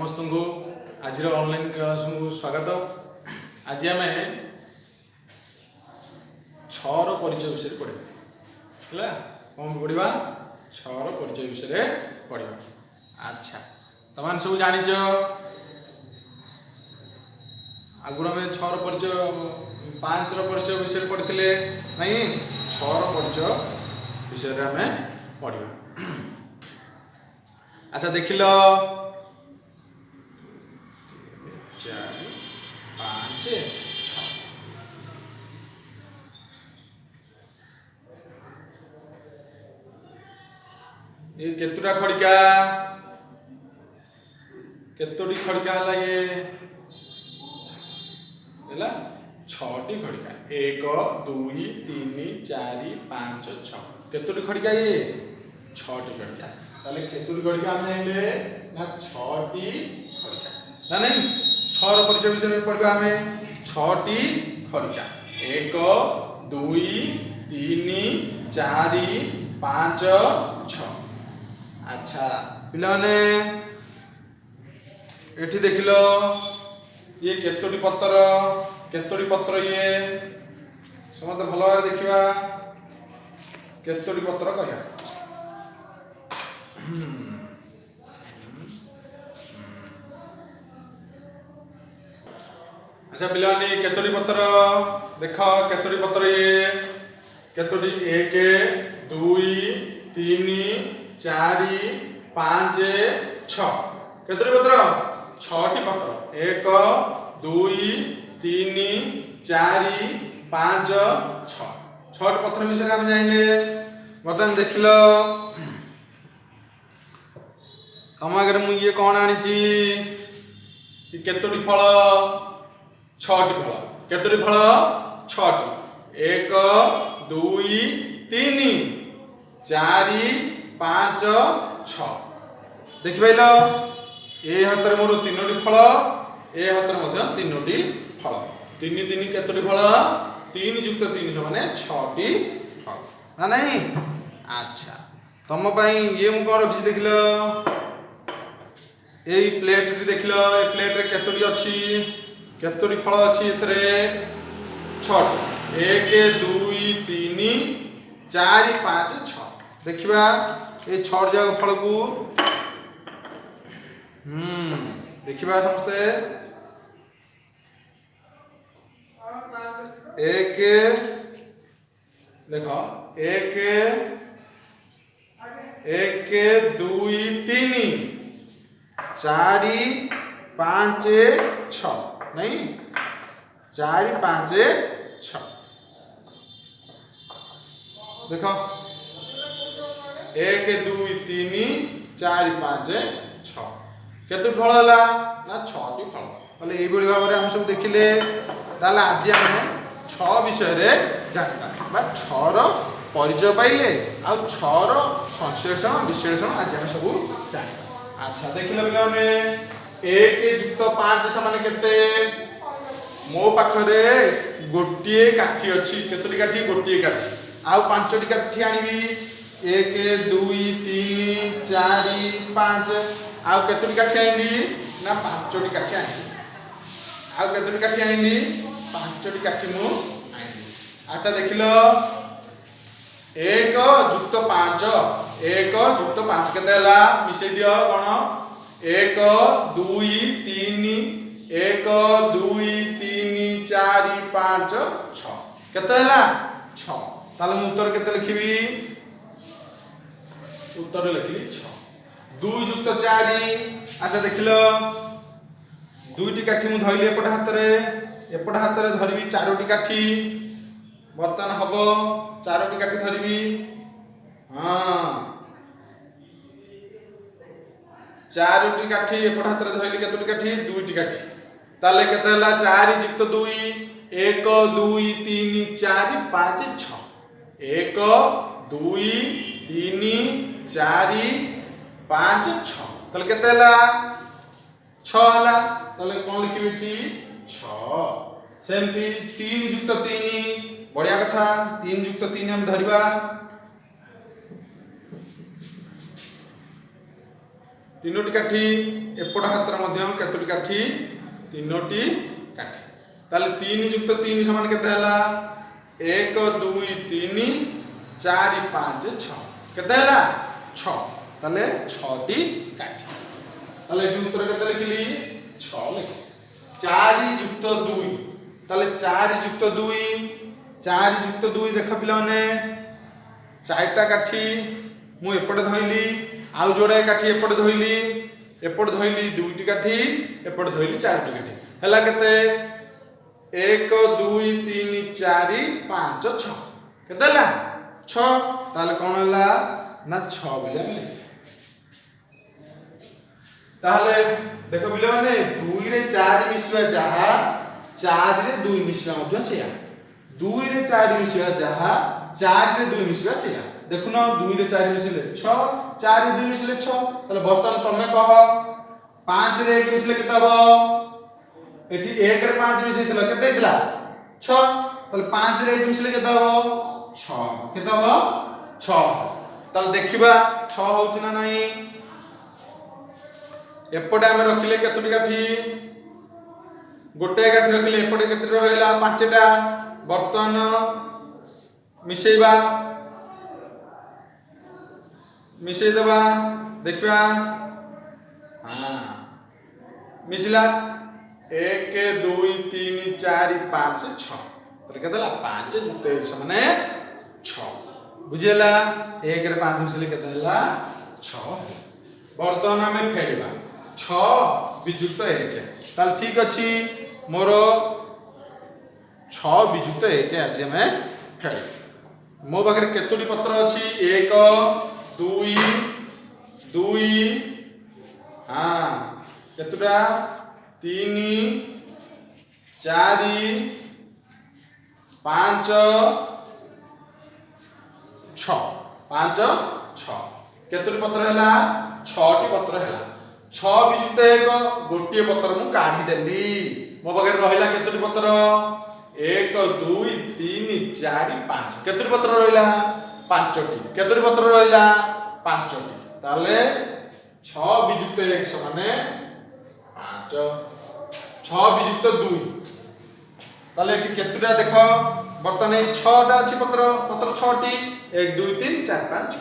समस्त को आज ऑनलाइन क्लास को स्वागत। आज आम छर परिचय विषय पढ़ा कौन पढ़ा छर परिचय विषय पढ़ा। अच्छा तुम सब जाच आगुरी आम छर परिचय 5 परिचय विषय पढ़ी नहीं छर परिचय विषय आम पढ़ा। अच्छा देख लो 4 5 6 ये केतुटा खड़िका केतोटी खड़िका है ये है 6टी खड़िका 1 2 3 4 5 6 केतोटी खड़िका ये 6टी खड़िका ताले केतोटी खड़िका हम ले ना 6टी खड़िका ना नहीं छर परिचय विषय में पढ़ा आम 6टी खड़िका 1 2 3 4 5 6। अच्छा पिलाने एठी देख लो ये केतोटी पत्र ये समस्त भल भाव देखा केतोटी पत्र कह। अच्छा पिलाने केतोटी पत्र देख केतोटी पत्र ये केतोटी 1 2 3 4 5 6 केतोटी पत्र 6टी पत्र 1 2 3 4 5 6 6टी पत्र विषय आम जाइले। बर्तमान देख लो तुम आगे मुझे कौन आनी केतोटी फल 6टी फल केतोटी फल 6टी 1 2 3 4 5 6 देख पाइल ए हाथ मोर 3टी फल ए हाथ 3टी फल 3 3 केतोटी फल 3 युक्त 3 समान 6टी फल ना नहीं। अच्छा तुम ये मु कौन रखी देख लो ये प्लेट देख लो ये प्लेट रे केतोटी अच्छी केतोटी फल अच्छी एथरे 6टी 1 2 3 4 5 6 देखिबा ये 6 जाक फल को देखिबा समस्ते 1 देखो 1 2 3 4 5 6 नहीं 4 5 6 देखो 1 2 3 4 5 6 केतु फल है ना 6टी फल ताले ये भाव में हम सब देखिले ताले आज आम 6 विषय रे जानबा बा 6 रो परिचय पाइले आ 6 रो संश्लेषण विश्लेषण आज हम सब जानबा। अच्छा देखिले पिलाने 1 युक्त 5 समान केते मो पाखरे गोटिए काठी अच्छी केतोटी काठी गोटिए काठी आउ 5टी काठी आनिबी 1 2 3 4 5 आउ केतोटी काठी आनिली ना 5टी काठी आनिली आउ केतोटी काठी आनिली 5टी काठी मु आनिली। अच्छा देखिलो 1 युक्त 5 1 युक्त 5 केते हला मिसै दियो कोन 1 2 3 1 2 3 4 5 6 केते हला 6 ताले मु उत्तर केते लिखिबी उत्तर लिखिली 6 2 युक्त 4। अच्छा देख लो 2टी काठी मु धइली एपट हाथ रे धरबी 4टी काठी बर्तन हबो 4टी काठी धरबी हां 4टी काठी एपट हाथ रे धइली केतोटी काठी 2टी काठी ताले केते हला 4 युक्त 2 1 2 3 4 5 6 1 2 3 4 5 6 ताले केते हला 6 हला ताले कोन लिखिबी ठी 6 सेमती 3 युक्त 3 बढ़िया कथा 3 युक्त 3 हम धरिबा तीनोटी काठी एपट हातर मध्य केतोटी काठी तीनोटी काठी ताले 3 युक्त 3 समान केते हला 1 2 3 4 5 6 केते हला 6 ताले 6 टी काठी ताले एटी उत्तर केते लिखिली 6 लिख 4 युक्त 2 ताले 4 युक्त 2 4 युक्त 2 देख पिला माने 4टा काठी मु एपटे धइली आउ जोड़े काठी एपटे धइली एपटे धइली 2टी काठी एपटे धइली 4टी काठी हला केते 1 2 3 4 5 6 केते हला 6 ताले कोन हला ना 6 बिले मिले ताले देखो बिले माने 2 रे 4 मिसवा जहा 4 रे 2 मिसवा मध्य सेया 2 रे 4 मिसवा जहा 4 रे 2 मिसवा सेया देखु ना 2 रे 4 मिसले 6 4 रे 2 मिसले 6 ताले बर्तन तमे कह 5 रे 1 मिसले केते हबो एठी 1 रे 5 मिसैतला केते हितला 6 ताले 5 रे 1 मिसले केते हबो 6 केते हबो 6 ताले देखिबा 6 होउछ ना नाही एपटे आमे रखिले केतोटी काठी गोटे काठी रखिले एपटे केते रहला 5टा बर्तन मिसैबा मिसै दबा देखिबा हां मिसला 1 2 3 4 5 6 तले केतला 5 जुक्त 1 समान 6 बुझेला 1 रे 5 मिसले केते हला 6 बर्तन हमें फेड़बा 6 विजुक्त 1 ताल ठीक अछि मोर 6 विजुक्त 1 आज हमें फेड़ मो बगरे केतोटी पत्र अछि 1 2 2 हां केतुरा 3 4 5 6 5 6 केतोटी पत्र हला 6 टी पत्र हला 6 विजुक्त 1 गोटिए पत्र मु काढी देली मो बगरे रहिला केतोटी पत्र 1 2 3 4 5 केतोटी पत्र रहिला 5टी केतोटी पत्र रहिला 5टी ताले 6 विजुक्त 1 समान 5 6 विजुक्त 2 ताले एठी केतुटा देखो बर्तन 6टा अछि पत्र पत्र 6टी 1 2 3 4 5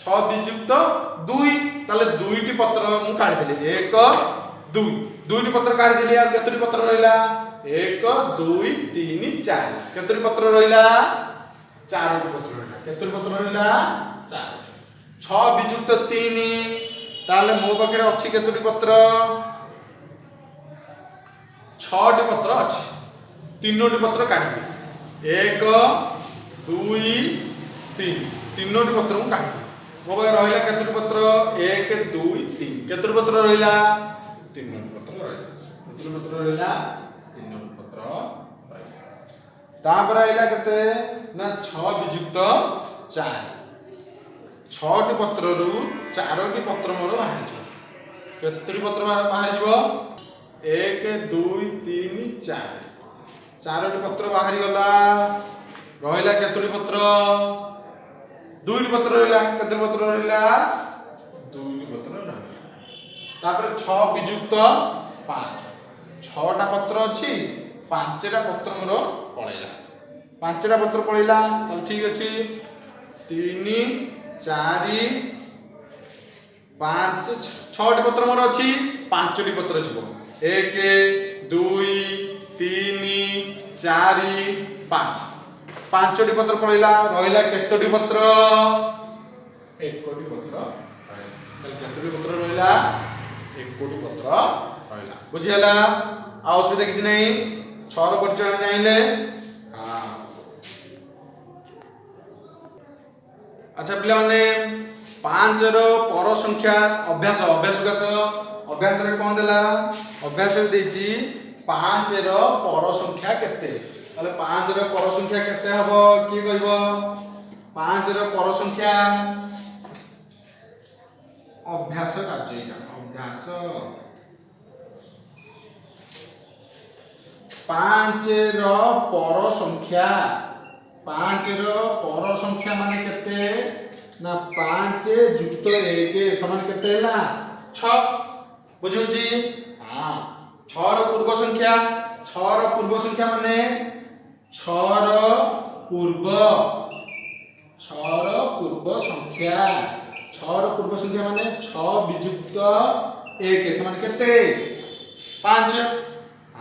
6 विजुक्त 2 ताले 2टी पत्र मु काढी देली 1 2 2टी पत्र काढी देली आ केतोटी पत्र रहिला 1 2 3 4 केतोटी पत्र रहिला 4टी पत्र रहिला केतोटी पत्र रहिला 4 6 विजुक्त 3 ताले मो पाखरे अछि केतोटी पत्र 6टी पत्र अछि तीनोटी पत्र काढी 1 2 3 तीनोटी पत्र मु काढी मो पाखरे रहिला केतोटी पत्र 1 2 3 केतोटी पत्र रहिला तीनोटी पत्र रहिला केतोटी पत्र रहिला तीनोटी पत्र रहिला तापर आइला केते ना 6 विजुक्त 4 6टी पत्र रु 4टी पत्र मोर बाहर छ केतोटी पत्र बाहर जीवो 1 2 3 4 4टी पत्र बाहर गला रहिला केतोटी पत्र 2टी पत्र रहिला केतोटी पत्र रहिला 2टी पत्र रहिला तापर 6 विजुक्त 5 6टा पत्र अछि 5टा पत्र मोर पळैला 5टा पत्र पळैला त ठीक अछि 3 4 5 6टी पत्र मोर अछि 5टी पत्र छिबो 1 2 3 4 5 5टी पत्र पळैला रहिला केतोटी पत्र 1टी पत्र रहिला केतोटी पत्र रहिला 1टी पत्र रहिला बुझियला आ असुविधा किछि नै 6 रो परिचय जानिले हां अच्छा पिला माने 5 रो पर संख्या अभ्यास अभ्यास रे कोन देला अभ्यास रे देछि 5 रो पर संख्या केते ताले 5 रो पर संख्या केते हबो की कहबो 5 रो पर संख्या अभ्यास कार्य अभ्यास 5 रो पर संख्या 5 रो पर संख्या माने केते ना 5 जुक्त 1 समान केते हैला छ बुझुची हां 6 ର ପୂର୍ବ ସଂଖ୍ୟା 6 ର ପୂର୍ବ ସଂଖ୍ୟା ମାନେ 6 ର ପୂର୍ବ 6 ର ପୂର୍ବ ସଂଖ୍ୟା 6 ର ପୂର୍ବ ସଂଖ୍ୟା ମାନେ 6 ବିଯୁକ୍ତ 1 ସମାନ କେତେ 5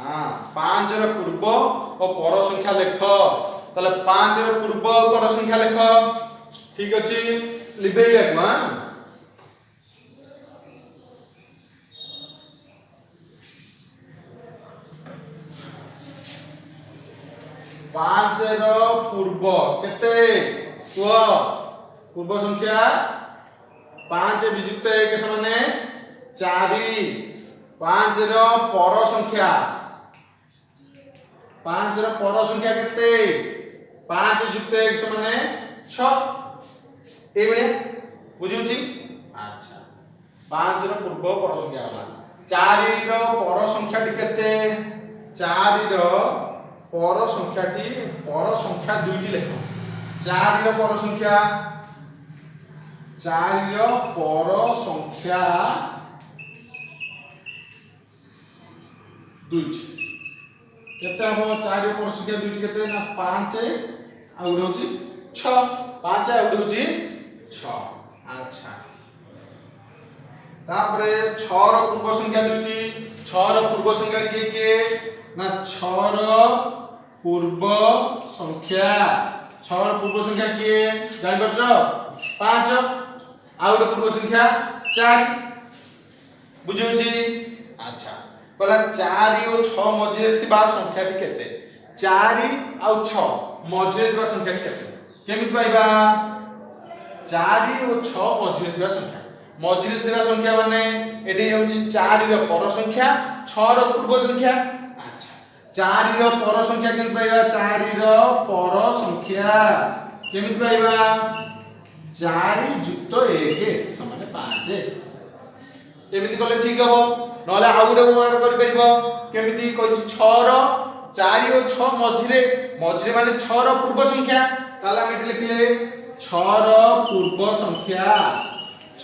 हां 5 ର ପୂର୍ବ ଓ ପର ସଂଖ୍ୟା ଲେଖ ତାହେଲେ 5 ର ପୂର୍ବ ଓ ପର ସଂଖ୍ୟା ଲେଖ ठीक अछि लिबेइला को हां 5 ର ପୂର୍ବ କେତେ କୁହ ପୂର୍ବ ସଂଖ୍ୟା 5 ବିଯୁକ୍ତ 1 ସମାନେ 4 5 ର ପର ସଂଖ୍ୟା 5 ର ପର ସଂଖ୍ୟା କେତେ 5 ଯୁକ୍ତ 1 ସମାନେ 6 ए बढिया बुझुची अच्छा 5 ର ପୂର୍ବ ପର ସଂଖ୍ୟା होला 4 ର ପର ସଂଖ୍ୟାଟି କେତେ 4 ର ପର ସଂଖ୍ୟା ଦୁଇଟି ଲେଖ 4 ର ପର ସଂଖ୍ୟା 4 ର ପର ସଂଖ୍ୟା दुईटी केते हम 4 ର ପର ସଂଖ୍ୟା ଦୁଇଟି କେତେ ନା 5 ଆଉ रहउची 6 5 ଆଉ रहउची 6 अच्छा तापरे 6 ର ପୂର୍ବ ସଂଖ୍ୟା ଦୁଇଟି 6 ର ପୂର୍ବ ସଂଖ୍ୟା କିଏ ना 6 ର ପୂର୍ବ ସଂଖ୍ୟା 6 ର ପୂର୍ବ ସଂଖ୍ୟା କିଏ ଜାଣି परछ 5 ଆଉ ଗୋଟେ ପୂର୍ବ ସଂଖ୍ୟା 4 ବୁଝୁଛି अच्छा कहला 4 और 6 मझिरे थिबा संख्याटी केते 4 ଆଉ 6 मझिरे थिबा संख्याटी केते केमिति पाइबा 4 और 6 मझिरे थिबा संख्या मझिरे थिबा संख्या माने एठी होउची 4 ର पर संख्या 6 ର ପୂର୍ବ ସଂଖ୍ୟା अच्छा 4 ର पर संख्या केमिति पाइबा 4 ର पर संख्या केमिति पाइबा 4 ଯୁକ୍ତ 1 ସମାନ 5 एमिति कले ठीक हबो नले आ गुडे व्यवहार करि परिबो केमिति कहिछि 6 रो 4 और 6 मझिरे माने 6 रो पूर्व संख्या ताला हम एठी लिखले 6 रो पूर्व संख्या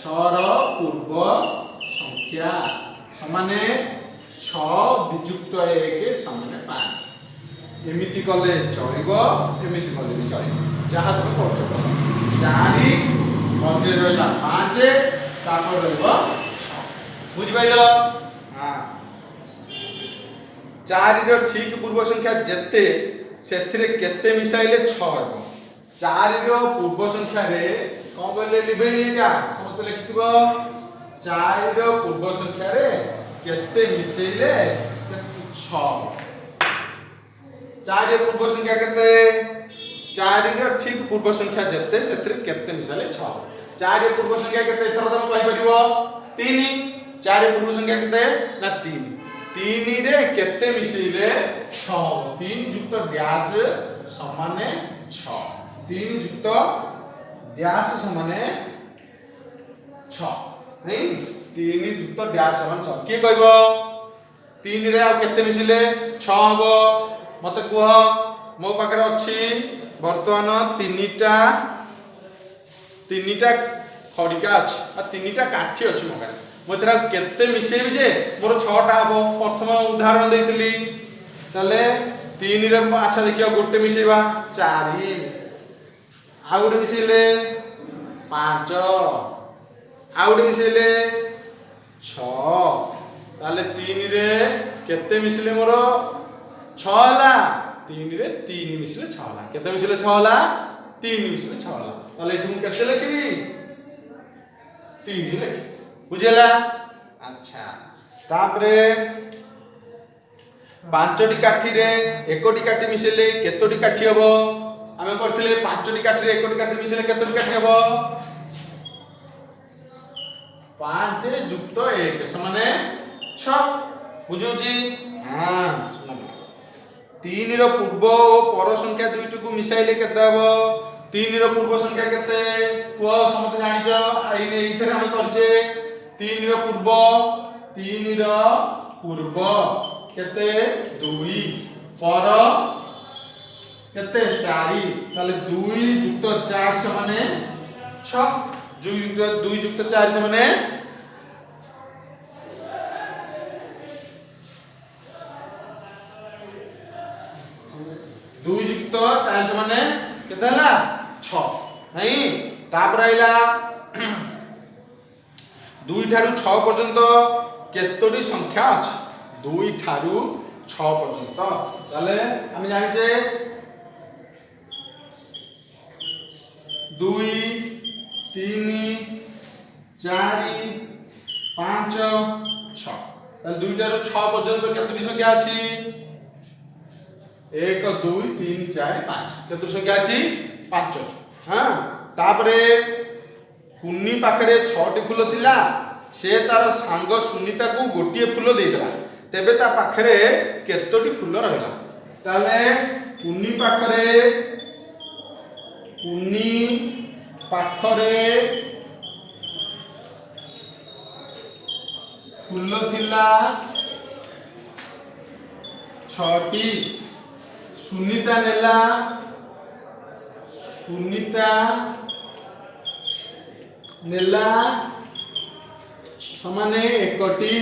6 रो पूर्व संख्या समाने 6 वियुक्त 1 समाने 5 एमिति कले चलिबो एमिति कले भी चलिबो जहा तुम करछो 4 मझिरे रहला 5 तापर रहबो बुझ पाइलो हां 4 रो ठीक पूर्व संख्या जेते सेथिरे केते मिसाइले 6 हेबो 4 रो पूर्व संख्या रे कोन कहले लिबेइटा समस्त लिखिबो 4 रो पूर्व संख्या रे केते मिसाइले 6 4 रो पूर्व संख्या केते 4 रो ठीक पूर्व संख्या जेते सेथिरे केते मिसाइले 6 4 रो पूर्व संख्या केते एथरा तम कहि परिबो 3 4 पूर्व संख्या केते ना 3 3 रे केते मिसिले 6 3 युक्त डैश समाने 6 3 युक्त डैश समाने 6 नहीं 3 युक्त डैश समान 6 के कहबो 3 रे आ केते मिसिले 6 हबो मते कुह मो पाखरे अछि वर्तमान 3टा खडिका अछि आ 3टा काठी अछि मो पाखरे मोतरा केते मिसेबी जे मोर 6टा हबो प्रथम उदाहरण देइतली तले 3 रे अच्छा देखियो गोटे मिसेबा 4 आ गोटे मिसेले 5 आ गोटे मिसेले 6 ताले 3 रे केते मिसले मोर 6 हला 3 रे 3 मिसले 6 हला केते मिसले 6 हला 3 मिसले 6 हला ताले तुम केते लिखबी 3 लिख बुझेला अच्छा तापरे 5टी काठी रे 1टी काठी मिसेले केतोटी काठी हबो आमे करथिले 5टी काठी रे 1टी काठी मिसेले केतोटी काठी हबो 5 युक्त 1 समाने 6 बुझुची हां 3 रो पूर्व और पर संख्या दुईटी को मिसाइले केते हबो 3 रो पूर्व संख्या केते को समते जानिचो आइने इथरे हम करजे 3 रो पूर्व केते 2 पर केते 4 ताले 2 युक्त 4 समाने 6 2 युक्त 4 समाने माने केते हला 6 नहीं तापर आइला 2 ठारू 6 पर्यंत केतोटी संख्या अछि 2 ठारू 6 पर्यंत ताले हम जानि जे 2 3 4 5 6 ताले 2 ठारू 6 पर्यंत केतोटी संख्या अछि 1 2 3 4 5 केतोटी संख्या अछि 5 हां तापरे कुन्नी पाखरे 6टी फूल थिला से तार सांग सुनीता को गोटिए फूल देइदला तेबे ता पाखरे केतोटी फूल रहला ताले कुन्नी पाखरे फूल थिला 6टी सुनीता नेला समाने 1टी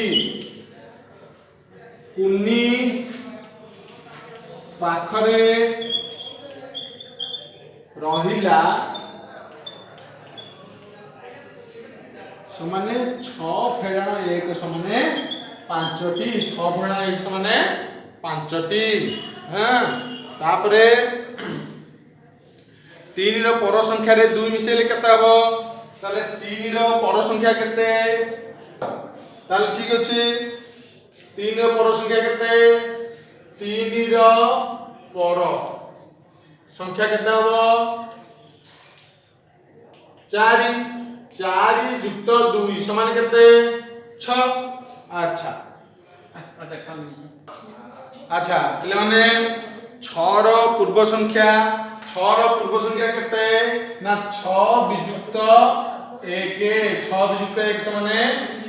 कुन्नी पाखरे रहिला समाने 6 फेडाण 1 समाने 5टी 6 फेडाण 1 समाने 5टी हां तापरे 3 रो पर संख्या रे 2 मिसेले केते हबो ताले 3 रो पर संख्या केते ताले ठीक अछि 3 रो पर संख्या केते 3 रो पर संख्या केते हबो 4 युक्त 2 समान केते 6 अच्छा अच्छा तले माने 6 रो पूर्व संख्या केते ना 6 वियुक्त 1 6 वियुक्त 1 समान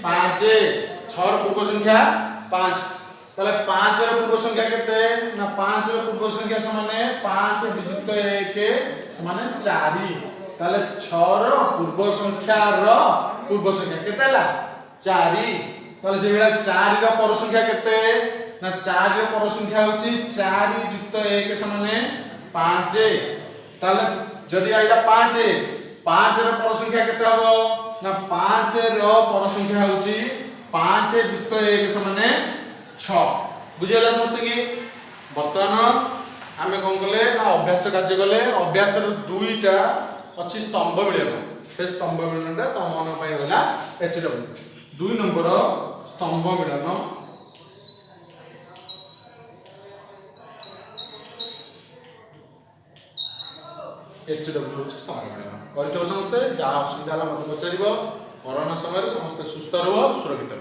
5 6 रो पूर्व संख्या 5 तले 5 रो पूर्व संख्या केते ना 5 रो पूर्व संख्या समान 5 वियुक्त 1 समान 4 तले 6 रो पूर्व संख्या केते ला 4 तले से बेला 4 रो पर संख्या केते ना 4 रो पर संख्या होची 4 युक्त 1 समान 5 ताले जदी आइला 5 रो पर संख्या केते हबो ना 5 रो पर संख्या होची 5 युक्त 1 समान 6 बुझियला समस्त की वर्तमान आमे कोन कले ना अभ्यास कार्य कले अभ्यास रो दुईटा अछि स्तंभ मिलेबो से स्तंभ मिलनटा त मन पय होला एचडब्ल्यू 2 नंबर स्तंभ मिलन एचडब्ल्यू स्तंभ मिलन करथो समस्त जा असुविधा होला मत पचारिबो कोरोना समय रे समस्त सुस्थ रहो सुरक्षित